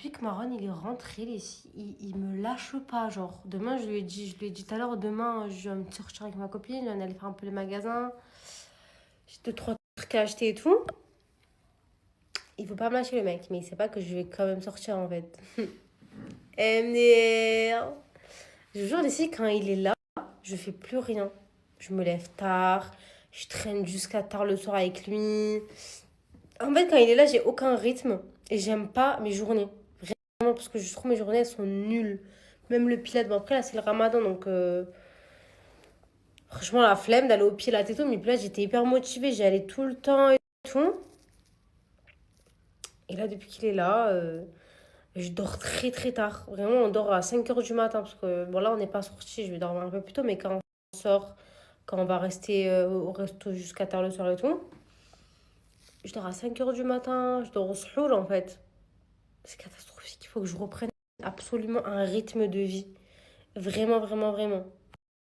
depuis que Marwan il est rentré, il me lâche pas. Genre, demain, je lui ai dit tout à l'heure, demain, je vais me sortir avec ma copine, on aller faire un peu les magasins. J'ai deux, trois trucs à acheter et tout. Il faut pas me lâcher le mec, mais il sait pas que je vais quand même sortir en fait. MDR. Je vous jure, ici, quand il est là, je fais plus rien. Je me lève tard, je traîne jusqu'à tard le soir avec lui. En fait, quand il est là, j'ai aucun rythme et j'aime pas mes journées. Vraiment, parce que je trouve mes journées, elles sont nulles. Même le pilates, bon après là, c'est le ramadan, donc franchement, la flemme d'aller au pilates et tout. Mais puis là, j'étais hyper motivée, j'y allais tout le temps et tout. Et là, depuis qu'il est là, je dors très très tard. Vraiment, on dort à 5 heures du matin. Parce que bon, là, on n'est pas sorti. Je vais dormir un peu plus tôt. Mais quand on sort, quand on va rester au resto jusqu'à tard le soir et tout, je dors à 5 heures du matin. Je dors au suhour en fait. C'est catastrophique. Il faut que je reprenne absolument un rythme de vie. Vraiment, vraiment, vraiment.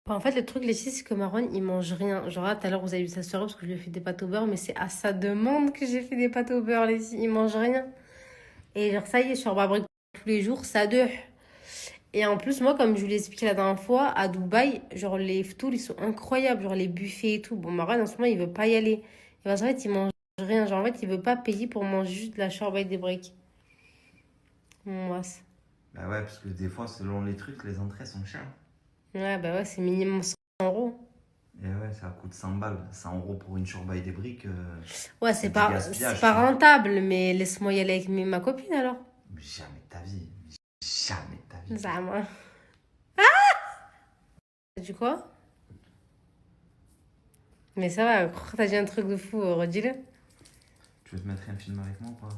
En fait, le truc, les filles, c'est que Marwan, il mange rien. Genre là, tout à l'heure, vous avez vu sa soirée parce que je lui ai fait des pâtes au beurre. Mais c'est à sa demande que j'ai fait des pâtes au beurre, les filles. Il mange rien. Et genre, ça y est, sur ma brique tous les jours, ça deux. Et en plus, moi, comme je vous l'ai expliqué la dernière fois, à Dubaï, genre, les ftouls, ils sont incroyables. Genre, les buffets et tout. Bon, Marwan, en ce moment, il veut pas y aller. Et parce qu'en fait, il mange rien. Genre, en fait, il veut pas payer pour manger juste de la shorba et des briques. Moi, Bah ouais, parce que des fois, selon les trucs, les entrées sont chères. ouais, bah ouais, c'est minimum 100 euros. Et ouais, ça coûte 100 balles. 100 € pour une shorba et des briques, Ouais, c'est c'est du pas, c'est gaspillage, pas tu vois. rentable, mais laisse-moi y aller avec ma copine alors. Mais jamais de ta vie. Jamais de ta vie. Zama. T'as dit quoi? Mais ça va, t'as dit un truc de fou, redis-le. Tu veux te mettre un film avec moi ou pas?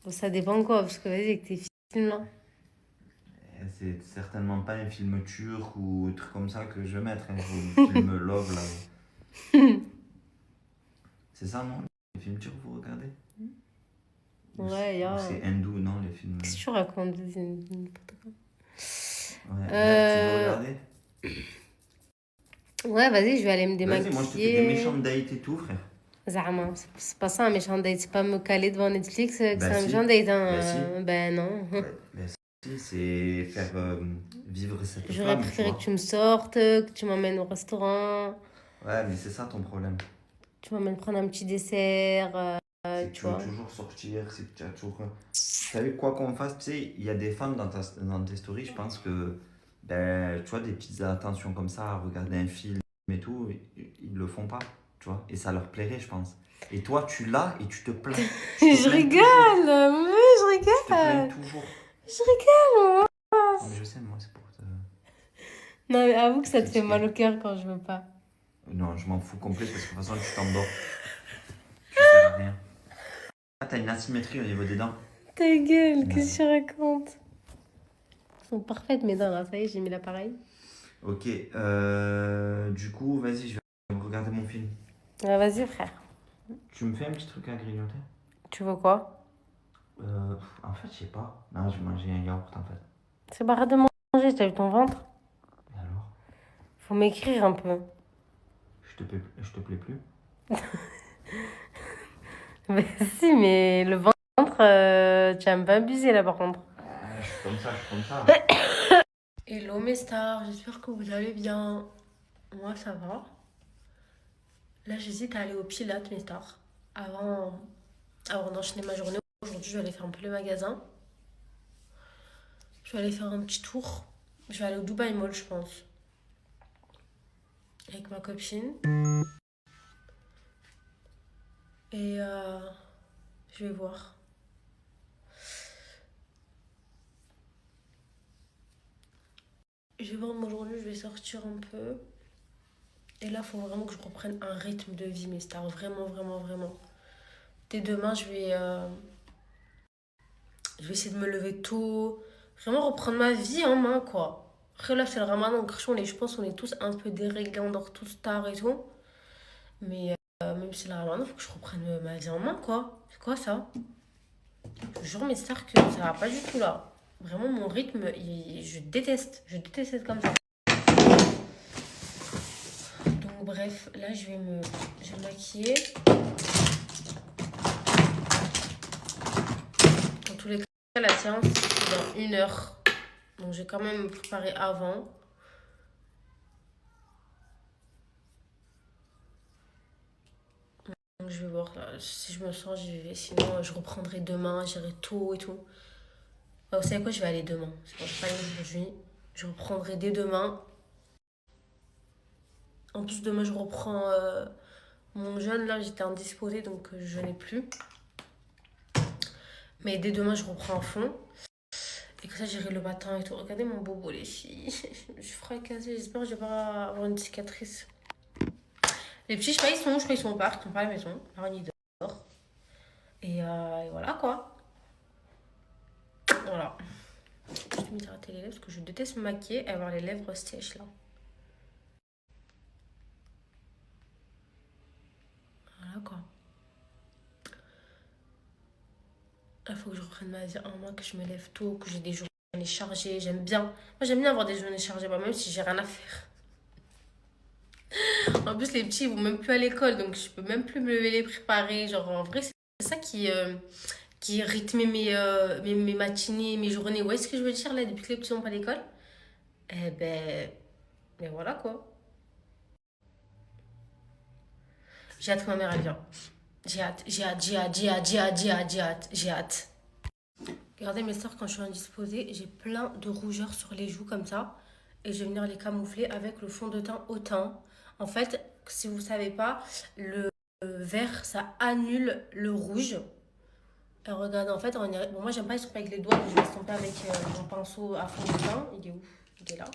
Bon, ça dépend quoi, parce que vas-y, avec tes films là. C'est certainement pas un film turc ou un truc comme ça que je vais mettre. Un film love là. C'est ça, non? Les films turcs, vous regardez? Ouais, Ou c'est hindou, non, les films. Qu'est-ce que tu racontes? C'est n'importe quoi. Ouais, bref, tu veux regarder? Ouais, vas-y, je vais aller me Vas-y, moi je te fais des démaquiller. méchantes dates et tout, frère. Zama, c'est pas ça un méchant date, c'est pas me caler devant Netflix que Bah c'est un si, méchant date, bah si. hein. Ben non. Ouais, bah si, c'est faire vivre cette J'aurais flamme, tu préféré que vois. tu me sortes, que tu m'emmènes au restaurant, Ouais, mais c'est ça ton problème. tu m'emmènes prendre un petit dessert, C'est que tu tu veux vois. toujours sortir, c'est que tu as toujours. Tu vu quoi qu'on fasse, tu sais, il y a des fans dans tes stories, je pense que, ben, tu vois, des petites attentions comme ça, à regarder un film et tout, ils le font pas, tu vois, et ça leur plairait, je pense. Et toi, tu l'as et tu te plains. Tu te Je plains rigole, toujours. mais je Tu te plains rigole. toujours. Je rigole. Non, mais je sais, moi, c'est pour te Non, mais avoue que ça te fait mal critiquer. au cœur quand je veux pas. Non, je m'en fous complet parce que de toute façon, tu t'endors. Tu sers à rien. Ah, t'as une asymétrie au niveau des dents. Ta gueule, Ouais. qu'est-ce que tu racontes? Elles sont parfaites mes dents là, ça y est, j'ai mis l'appareil. Ok, du coup, vas-y, je vais regarder mon film. Ouais, vas-y, frère. Tu me fais un petit truc à grignoter? Tu veux quoi? En fait, je sais pas. Non, je vais manger un yaourt en fait. C'est pas arrête de manger, t'as vu ton ventre? Et alors? Faut m'écrire un peu. Je te plais plus? Mais si, mais le ventre, tu vas me pas abuser là par contre. Je suis comme ça, je suis comme ça. Hello mes stars, j'espère que vous allez bien. Moi ça va. Là j'hésite à aller au Pilates mes stars. Avant d'enchaîner ma journée, aujourd'hui je vais aller faire un peu le magasin. Je vais aller faire un petit tour. Je vais aller au Dubai Mall je pense. Avec ma copine. Et je vais voir. Je vais voir, moi aujourd'hui je vais sortir un peu. Et là, il faut vraiment que je reprenne un rythme de vie, mes stars. Vraiment, vraiment, vraiment. Dès demain, je vais essayer de me lever tôt. Vraiment reprendre ma vie en main, quoi. Après, là, c'est le ramadan. Donc, je pense qu'on est tous un peu déréglés, on dort tous tard et tout. Mais même si c'est le ramadan, il faut que je reprenne ma vie en main, quoi. C'est quoi ça? Je vous jure, mes stars, que ça va pas du tout, là. Vraiment, mon rythme, je déteste. Je déteste être comme ça. Donc, bref, là, je vais me maquiller. Dans tous les cas, La séance, c'est dans 1 heure. Donc, j'ai quand même préparé avant. Donc, je vais voir là, si je me sens, j'y vais. Sinon, je reprendrai demain, j'irai tôt et tout. Bah, vous savez quoi, je vais aller demain. C'est bon, je vais pas aller aujourd'hui. Je reprendrai dès demain. En plus, demain, je reprends mon jeûne. Là, j'étais indisposée, donc je n'ai plus. Mais dès demain, je reprends à fond. Et que ça, j'irai le matin et tout. Regardez mon bobo, les filles. Je suis fracassée. J'espère que je vais pas avoir une cicatrice. Les petits, je sais pas, ils sont où? Je crois qu'ils sont au parc. Ils sont pas à la maison. Marine, il dort. Et voilà, quoi. Voilà. Je vais m'hydrater les lèvres parce que je déteste me maquiller et avoir les lèvres sèches, là. Voilà, quoi. Il faut que je reprenne ma vie en main, que je me lève tôt, que j'ai des journées chargées. J'aime bien. Moi, j'aime bien avoir des journées chargées, même si j'ai rien à faire. En plus, les petits, ils vont même plus à l'école, donc je peux même plus me lever les préparer. Genre, en vrai, c'est ça qui rythme mes matinées, mes journées. Vous voyez ce que je veux dire, là, depuis que les petits vont pas à l'école? Eh ben voilà, quoi. J'ai hâte que ma mère, elle vienne. J'ai hâte, j'ai hâte, j'ai hâte, j'ai hâte, j'ai hâte, j'ai hâte, j'ai hâte, j'ai hâte. Regardez mes soeurs, quand je suis indisposée, j'ai plein de rougeurs sur les joues comme ça. Et je vais venir les camoufler avec le fond de teint au teint. En fait, si vous savez pas, le vert, ça annule le rouge. Et regardez, en fait, bon, moi j'aime pas estomper avec les doigts, mais je vais estomper avec mon pinceau à fond de teint. Il est où? Il est là.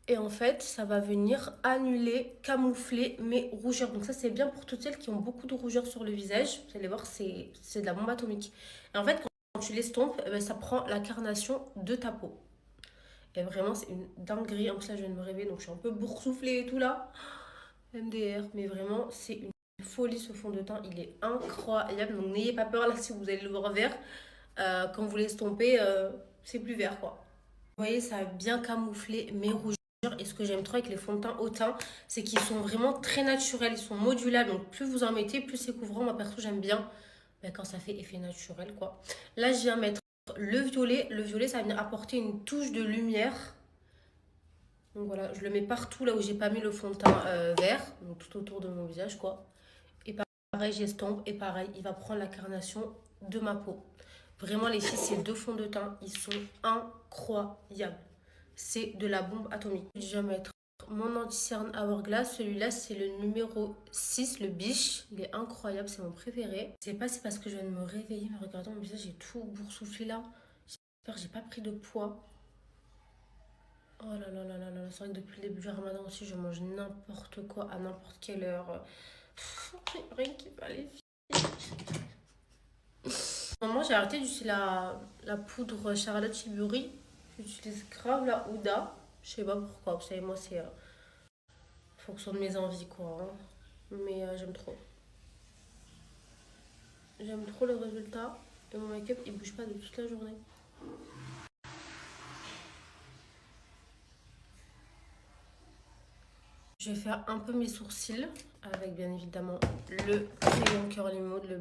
Et en fait, ça va venir annuler, camoufler mes rougeurs. Donc ça, c'est bien pour toutes celles qui ont beaucoup de rougeurs sur le visage. Vous allez voir, c'est de la bombe atomique. Et en fait, quand tu l'estompes, eh ben, ça prend la carnation de ta peau. Et vraiment, c'est une dinguerie. En plus, là, je viens de me réveiller, donc je suis un peu boursouflée et tout là. MDR, mais vraiment, c'est une folie ce fond de teint. Il est incroyable. Donc n'ayez pas peur là si vous allez le voir vert. Quand vous l'estompez, c'est plus vert quoi. Vous voyez, ça a bien camouflé mes rougeurs. Et ce que j'aime trop avec les fonds de teint au teint, c'est qu'ils sont vraiment très naturels. Ils sont modulables. Donc plus vous en mettez, plus c'est couvrant. Moi perso, j'aime bien quand ça fait effet naturel quoi. Là, je viens mettre le violet. Le violet, ça va venir apporter une touche de lumière. Donc voilà, je le mets partout là où j'ai pas mis le fond de teint vert, donc tout autour de mon visage quoi. Et pareil, j'estompe et pareil, il va prendre la carnation de ma peau. Vraiment les filles, ces deux fonds de teint, ils sont incroyables. C'est de la bombe atomique. Je vais mettre mon anti-cerne Hourglass. Celui-là, c'est le numéro 6, le biche. Il est incroyable, c'est mon préféré. Je sais pas si c'est parce que je viens de me réveiller, mais regardez mon visage, j'ai tout boursouflé là. J'espère que j'ai pas pris de poids. Oh là là là là là, c'est vrai que depuis le début du ramadan aussi, je mange n'importe quoi à n'importe quelle heure. Rien qui va les filles. Moment, j'ai arrêté d'utiliser la poudre Charlotte Tilbury. J'utilise grave la Ouda. Je sais pas pourquoi. Vous savez, moi, c'est en fonction de mes envies, quoi. Hein. Mais j'aime trop. J'aime trop le résultat. Et mon make-up, il bouge pas de toute la journée. Je vais faire un peu mes sourcils avec bien évidemment le crayon Curly Mode, le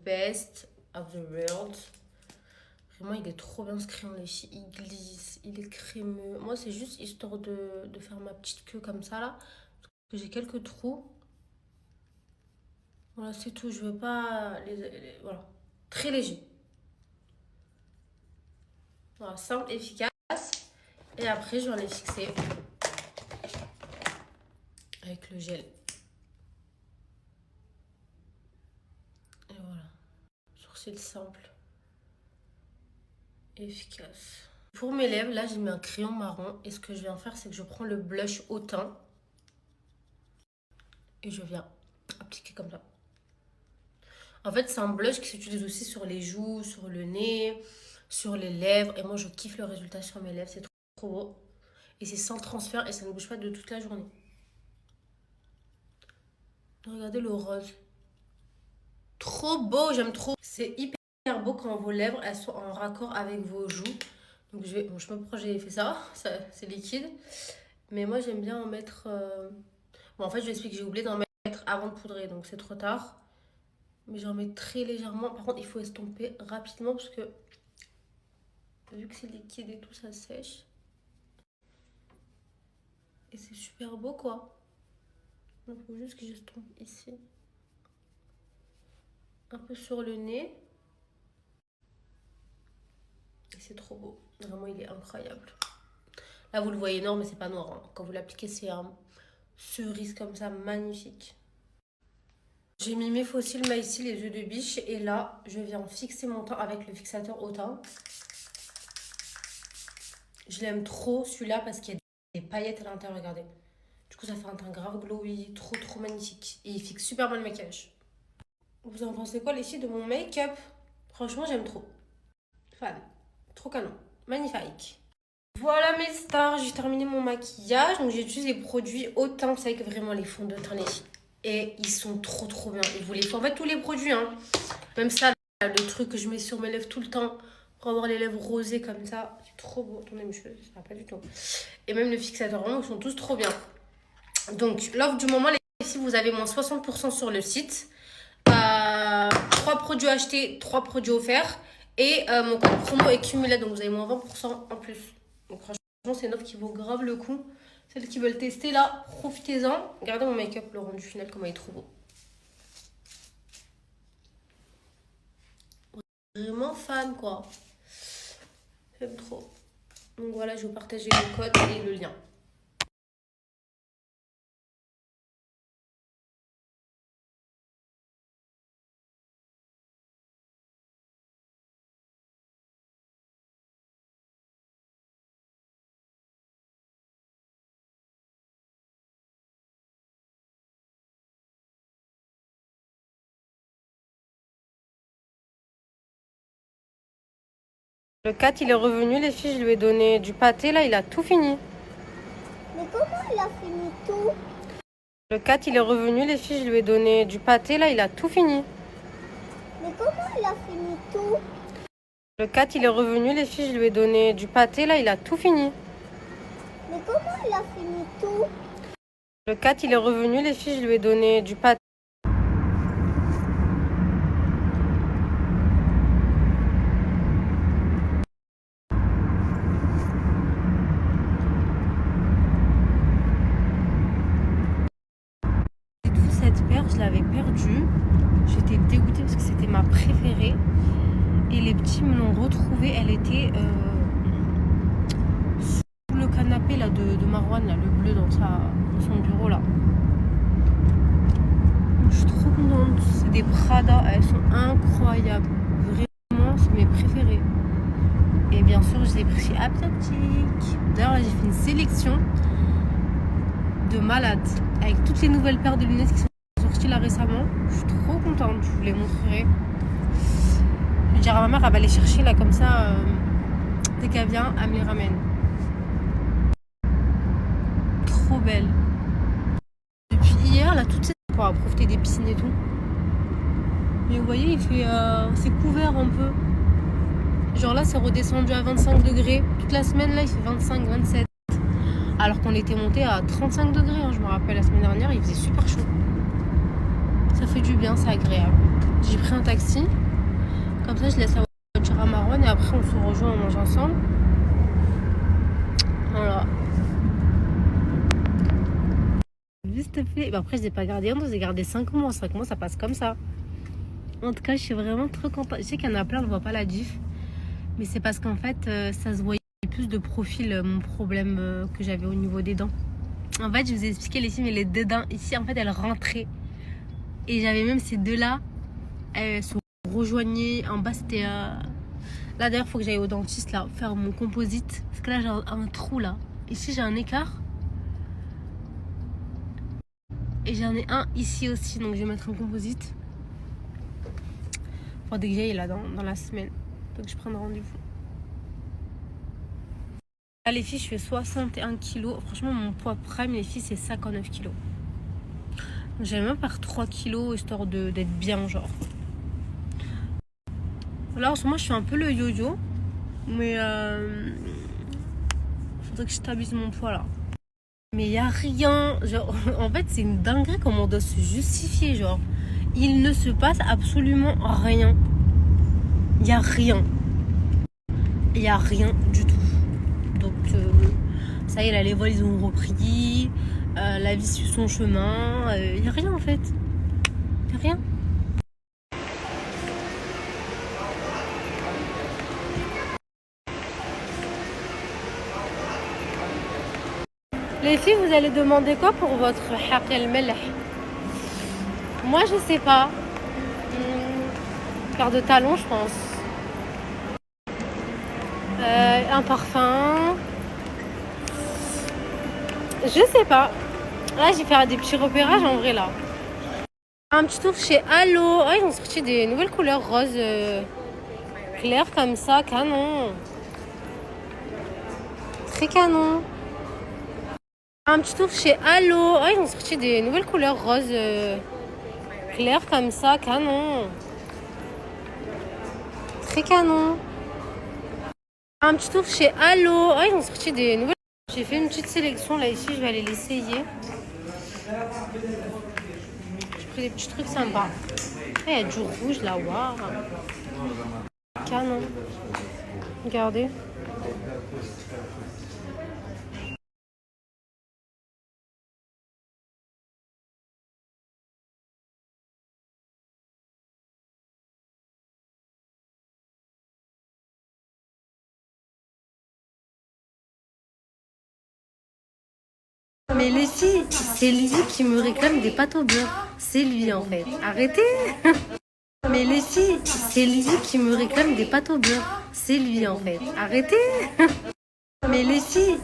Best of the World. Vraiment, il est trop bien ce crayon, les filles. Il glisse, il est crémeux. Moi, c'est juste histoire de faire ma petite queue comme ça là. Parce que j'ai quelques trous. Voilà, c'est tout. Je veux pas voilà. Très léger. Voilà, simple, efficace. Et après, je vais les fixer avec le gel. Et voilà. Sourcils simple. Efficace. Pour mes lèvres, là, j'ai mis un crayon marron. Et ce que je viens faire, c'est que je prends le blush au teint. Et je viens appliquer comme ça. En fait, c'est un blush qui s'utilise aussi sur les joues, sur le nez, sur les lèvres. Et moi, je kiffe le résultat sur mes lèvres. C'est trop, trop beau. Et c'est sans transfert et ça ne bouge pas de toute la journée. Regardez le rose. Trop beau, j'aime trop. C'est hyper beau quand vos lèvres, elles sont en raccord avec vos joues. Donc, je sais pas pourquoi j'ai fait ça. C'est liquide. Mais moi, j'aime bien en mettre... Bon, en fait, je vais expliquer que j'ai oublié d'en mettre avant de poudrer. Donc, c'est trop tard. Mais j'en mets très légèrement. Par contre, il faut estomper rapidement parce que vu que c'est liquide et tout, ça sèche. Et c'est super beau quoi. Il faut juste que j'estompe ici. Un peu sur le nez. Et c'est trop beau. Vraiment, il est incroyable. Là, vous le voyez noir, mais c'est pas noir. Hein. Quand vous l'appliquez, c'est un cerise comme ça, magnifique. J'ai mis mes fossiles ici, les œufs de biche. Et là, je viens fixer mon teint avec le fixateur au teint. Je l'aime trop celui-là parce qu'il y a des paillettes à l'intérieur, regardez. Du coup, ça fait un teint grave glowy, trop magnifique. Et il fixe super bien le maquillage. Vous en pensez quoi les filles de mon make-up? Franchement, j'aime trop. Fan. Trop canon. Magnifique. Voilà mes stars, j'ai terminé mon maquillage. Donc j'ai utilisé les produits au teint. Vous savez que vraiment les fonds de teint les filles. Et ils sont trop bien. Et vous les faites en fait tous les produits. Hein. Même ça, le truc que je mets sur mes lèvres tout le temps. Pour avoir les lèvres rosées comme ça. C'est trop beau. Attendez mes cheveux, ça va pas du tout. Et même le fixateur, vraiment, ils sont tous trop bien. Donc l'offre du moment, les filles, vous avez moins 60% sur le site. 3 produits achetés, 3 produits offerts. Et mon code promo est cumulé, donc vous avez moins 20% en plus. Donc franchement, c'est une offre qui vaut grave le coup. Celles qui veulent tester là, profitez-en. Regardez mon make-up, le rendu final, comment il est trop beau. Vraiment fan quoi. J'aime trop. Donc voilà, je vais vous partager le code et le lien. Le 4, il est revenu, les filles, je lui ai donné du pâté, là, il a tout fini. Mais comment il a fini tout? Le 4, il est revenu, les filles, je lui ai donné du pâté, là, il a tout fini. Mais comment il a fini tout? Le 4, il est revenu, les filles, je lui ai donné du pâté, là, il a tout fini. Mais comment il a fini tout? Le 4, il est revenu, les filles, je lui ai donné du pâté. Cette paire, je l'avais perdue. J'étais dégoûtée parce que c'était ma préférée. Et les petits me l'ont retrouvée. Elle était sous le canapé là, de Marwan, là, le bleu dans son bureau là. Je suis trop contente. C'est des Prada. Elles sont incroyables. Vraiment, c'est mes préférées. Et bien sûr, je les ai pris chez Aptatic. D'ailleurs, là, j'ai fait une sélection de malades avec toutes les nouvelles paires de lunettes qui sont sorties là récemment. Je suis trop contente, je vous les montrerai. Je vais dire à ma mère, elle va les chercher là comme ça. Dès qu'elle vient, elle me les ramène. Trop belle. Depuis hier, là, toute cette pour profiter des piscines et tout. Mais vous voyez, il fait, c'est couvert un peu. Genre là, c'est redescendu à 25 degrés. Toute la semaine, là, il fait 25, 27. Alors qu'on était monté à 35 degrés, hein, je me rappelle la semaine dernière, il faisait super chaud. Ça fait du bien, c'est agréable. J'ai pris un taxi, comme ça je laisse la voiture à Marwan et après on se rejoint, on mange ensemble. Voilà. Juste fait. Bah après je les ai pas gardés, je les ai gardés 5 mois. 5 mois ça passe comme ça. En tout cas, je suis vraiment trop contente. Je sais qu'il y en a plein, on ne voit pas la diff. Mais c'est parce qu'en fait, ça se voyait plus de profil, mon problème que j'avais au niveau des dents. En fait, je vous ai expliqué les filles, mais les deux dents ici, en fait, elles rentraient. Et j'avais même ces deux-là, elles se rejoignaient. En bas, c'était... Là, d'ailleurs, il faut que j'aille au dentiste, là, faire mon composite. Parce que là, j'ai un trou, là. Ici, j'ai un écart. Et j'en ai un ici aussi, donc je vais mettre un composite. Pour dès que j'aille, là, dans la semaine. Donc, je prends rendez-vous. Là, les filles, je fais 61 kilos. Franchement, mon poids prime, les filles, c'est 59 kilos. J'aime même par 3 kilos, histoire d'être bien, genre. Là, en ce moment, je fais un peu le yo-yo. Mais faudrait que je stabilise mon poids, là. Mais il n'y a rien. Genre, en fait, c'est une dinguerie comment on doit se justifier, genre. il ne se passe absolument rien. Il n'y a rien. Il n'y a rien du tout. Donc, ça y est, là, les vols, ils ont repris. La vie suit son chemin. Il n'y a rien, en fait. Il n'y a rien. Les filles, vous allez demander quoi pour votre haq el-melh? Moi, je sais pas. Paire de talons, je pense. Un parfum. Je sais pas. Là, j'ai fait des petits repérages en vrai là. Un petit tour chez Allo. Ah, ils ont sorti des nouvelles couleurs roses claires comme ça, canon. Très canon. Un petit tour chez Allo. Ah, ils ont sorti des nouvelles couleurs roses claires comme ça, canon. Très canon. Un petit tour chez Allo. Ah, ils ont sorti des nouvelles. J'ai fait une petite sélection là ici, je vais aller l'essayer. J'ai pris des petits trucs sympas. Il y a du rouge là, waouh. Canon. Regardez. Mais les filles, c'est lui qui me réclame des pâtes au beurre. C'est lui en fait. Arrêtez. Mais les filles, c'est lui qui me réclame des pâtes au beurre. C'est lui en fait. Arrêtez. Mais les filles.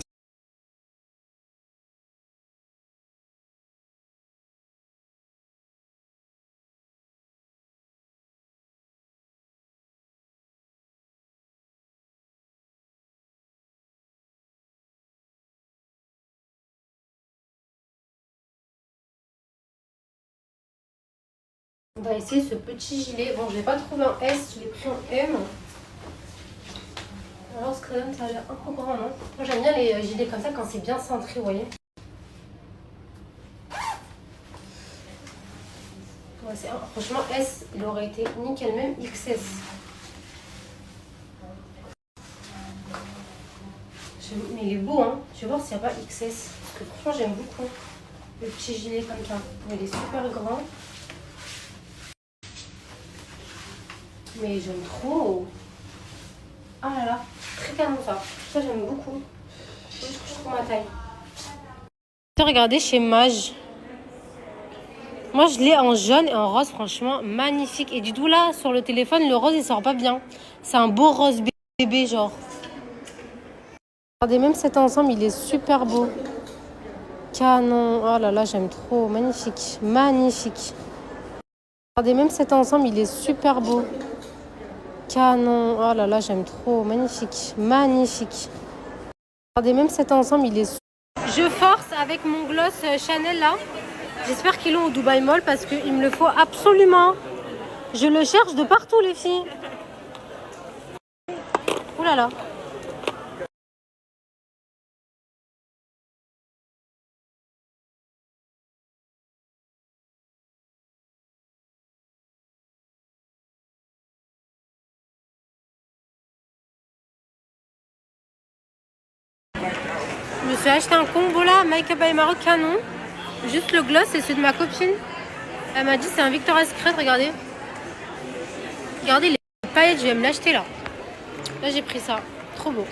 On va essayer ce petit gilet. Bon, je l'ai pas trouvé en S, je l'ai pris en M. Alors, ce que ça a l'air un peu grand, non? Moi, j'aime bien les gilets comme ça quand c'est bien centré, vous voyez. Ouais, franchement, S, il aurait été nickel, même XS. Mais il est beau, hein. Je vais voir s'il n'y a pas XS. Parce que franchement, j'aime beaucoup le petit gilet comme ça. Il est super grand. Mais j'aime trop. Ah là là, très canon ça. Ça, j'aime beaucoup. Faut juste que je trouve ma taille. Regardez chez Mage. Moi, je l'ai en jaune et en rose, franchement, magnifique. Et du tout, là, sur le téléphone, le rose, il sort pas bien. C'est un beau rose bébé, genre. Regardez, même cet ensemble, il est super beau. Canon. Oh là là, j'aime trop. Magnifique. Magnifique. Regardez, même cet ensemble, il est super beau. Canon. Oh là là, j'aime trop. Magnifique. Magnifique. Regardez, même cet ensemble, il est... Je force avec mon gloss Chanel, là. J'espère qu'ils l'ont au Dubai Mall parce qu'il me le faut absolument. Je le cherche de partout, les filles. Ouh là là. Je me suis acheté un combo là, Make Up by Maroc canon. Juste le gloss et celui de ma copine. Elle m'a dit c'est un Victoria's Secret, regardez. Regardez les paillettes, je vais me l'acheter là. Là j'ai pris ça, trop beau.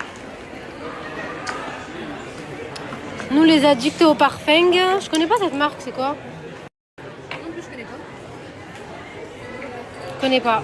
Nous les addicts au parfum. Je connais pas cette marque, c'est quoi? Non plus, je connais pas. Je connais pas.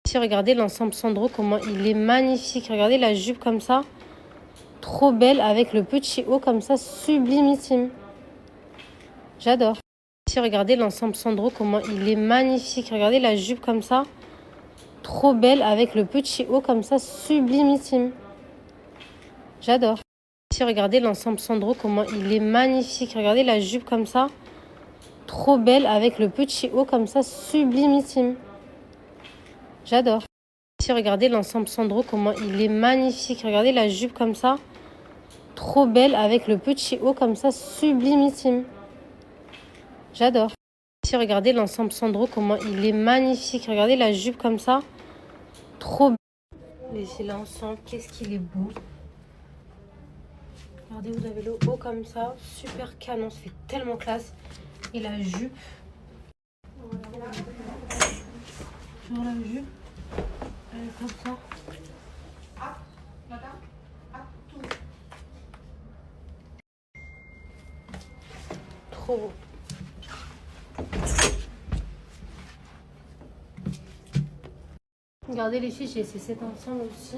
Ici, regardez l'ensemble Sandro, comment il est magnifique. Regardez la jupe comme ça. Trop belle avec le petit haut comme ça, sublimissime. J'adore. Ici, regardez l'ensemble Sandro, comment il est magnifique. Regardez la jupe comme ça. Trop belle avec le petit haut comme ça, sublimissime. J'adore. Ici, regardez l'ensemble Sandro, comment il est magnifique. Regardez la jupe comme ça. Trop belle avec le petit haut comme ça, sublimissime. J'adore. Ici, regardez l'ensemble Sandro, comment il est magnifique. Regardez la jupe comme ça. Trop belle avec le petit haut comme ça, sublimissime. J'adore. Ici, regardez l'ensemble Sandro, comment il est magnifique. Regardez la jupe comme ça. Trop belle. Laissez l'ensemble, qu'est-ce qu'il est beau. Regardez, vous avez le haut comme ça. Super canon, ça fait tellement classe. Et la jupe. Genre la jupe. Elle est comme ça. Trop beau. Regardez les filles, j'ai essayé cet ensemble aussi.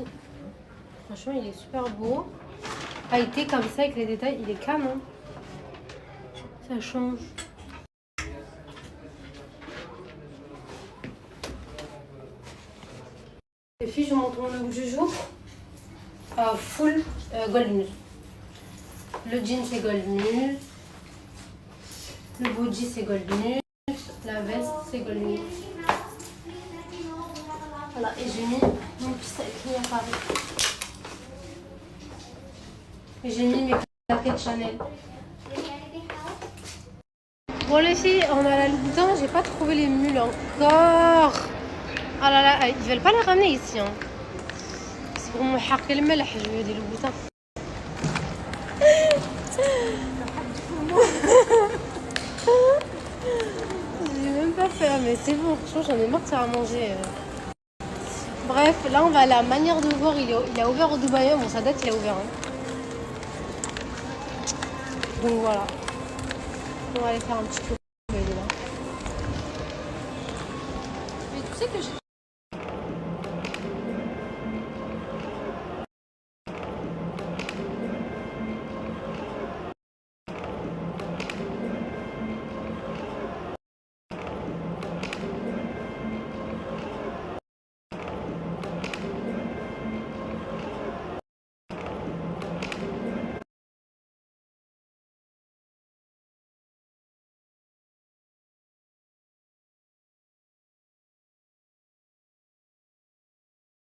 Franchement, il est super beau. Pailleté comme ça avec les détails, il est canon. Ça change. Les filles, je vous montre mon look du jour. Full gold nude. Le jean c'est gold nude. Le body c'est gold nude. La veste c'est gold nude. Voilà, et j'ai mis mon petit sac à Paris. Et j'ai mis mes claquettes Chanel. Bon les filles, on a la Louboutin, j'ai pas trouvé les mules encore. Ah là là, ils veulent pas les ramener ici. Hein. C'est pour mon حق الملح, je veux des Louboutins. J'ai même pas fait, mais c'est bon, franchement j'en ai marre de faire à manger. Bref, là on va à la manière de voir, il a ouvert au Dubaï, bon ça date il a ouvert. Hein. Donc voilà, on va aller faire un petit tour. Mais tu sais que j'ai